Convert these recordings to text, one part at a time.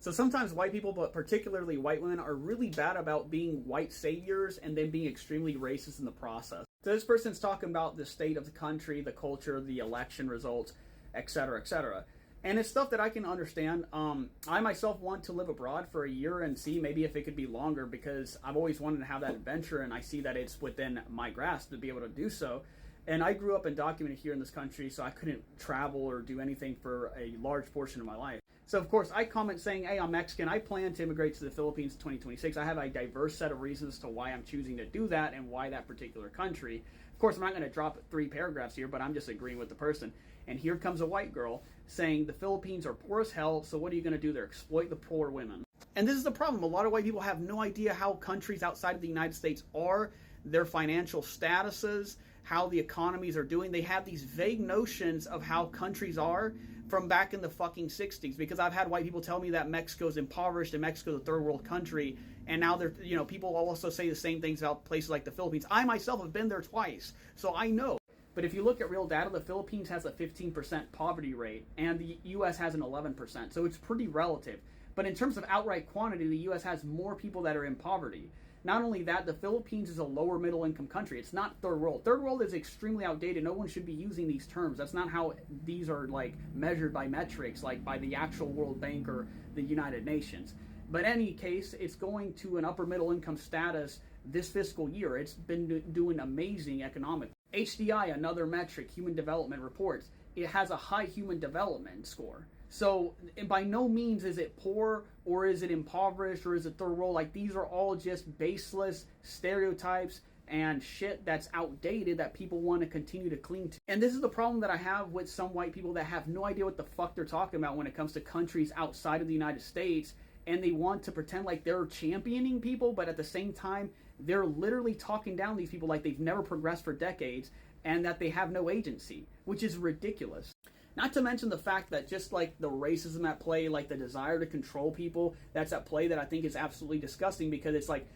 So sometimes white people, but particularly white women, are really bad about being white saviors and then being extremely racist in the process. So this person's talking about the state of the country, the culture, the election results, etc., etc. And it's stuff that I can understand. I myself want to live abroad for a year and see maybe if it could be longer, because I've always wanted to have that adventure, and I see that it's within my grasp to be able to do so. And I grew up undocumented here in this country, so I couldn't travel or do anything for a large portion of my life. So, of course, I comment saying, hey, I'm Mexican. I plan to immigrate to the Philippines in 2026. I have a diverse set of reasons to why I'm choosing to do that and why that particular country. Of course, I'm not going to drop 3 paragraphs here, but I'm just agreeing with the person. And here comes a white girl saying the Philippines are poor as hell, so what are you going to do there? Exploit the poor women. And this is the problem. A lot of white people have no idea how countries outside of the United States are, their financial statuses, how the economies are doing. They have these vague notions of how countries are from back in the fucking 60s, because I've had white people tell me that Mexico's impoverished and Mexico's a third world country, and now they're, people also say the same things about places like the Philippines. I myself have been there twice, so I know. But if you look at real data, the Philippines has a 15% poverty rate, and the U.S. has an 11%, so it's pretty relative. But in terms of outright quantity, the U.S. has more people that are in poverty. Not only that, the Philippines is a lower middle income country. It's not third world. Third world is extremely outdated. No one should be using these terms. That's not how these are measured by metrics, like by the actual World Bank or the United Nations. But in any case, it's going to an upper middle income status this fiscal year. It's been doing amazing economically. HDI, another metric, Human Development Reports, it has a high human development score. So by no means is it poor, or is it impoverished, or is it third world. These are all just baseless stereotypes and shit that's outdated that people want to continue to cling to. And this is the problem that I have with some white people that have no idea what the fuck they're talking about when it comes to countries outside of the United States, and they want to pretend like they're championing people, but at the same time, they're literally talking down these people like they've never progressed for decades and that they have no agency, which is ridiculous. Not to mention the fact that just like the racism at play, like the desire to control people that's at play, that I think is absolutely disgusting, because it's like,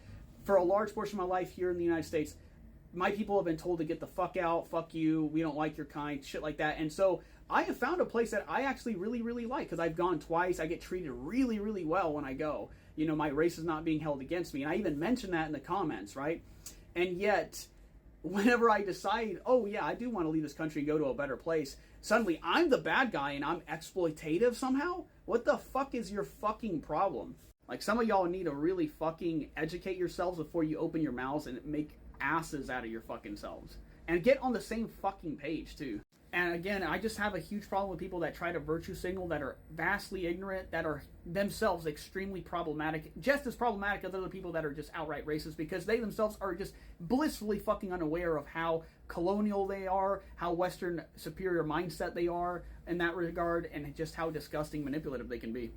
for a large portion of my life here in the United States, my people have been told to get the fuck out, fuck you, we don't like your kind, shit like that. And so I have found a place that I actually really, really like, because I've gone twice. I get treated really, really well when I go. My race is not being held against me. And I even mentioned that in the comments, right? And yet, whenever I decide, oh yeah, I do want to leave this country and go to a better place, suddenly I'm the bad guy and I'm exploitative somehow? What the fuck is your fucking problem? Some of y'all need to really fucking educate yourselves before you open your mouths and make asses out of your fucking selves. And get on the same fucking page too. And again, I just have a huge problem with people that try to virtue signal, that are vastly ignorant, that are themselves extremely problematic, just as problematic as other people that are just outright racist, because they themselves are just blissfully fucking unaware of how colonial they are, how Western superior mindset they are in that regard, and just how disgusting manipulative they can be.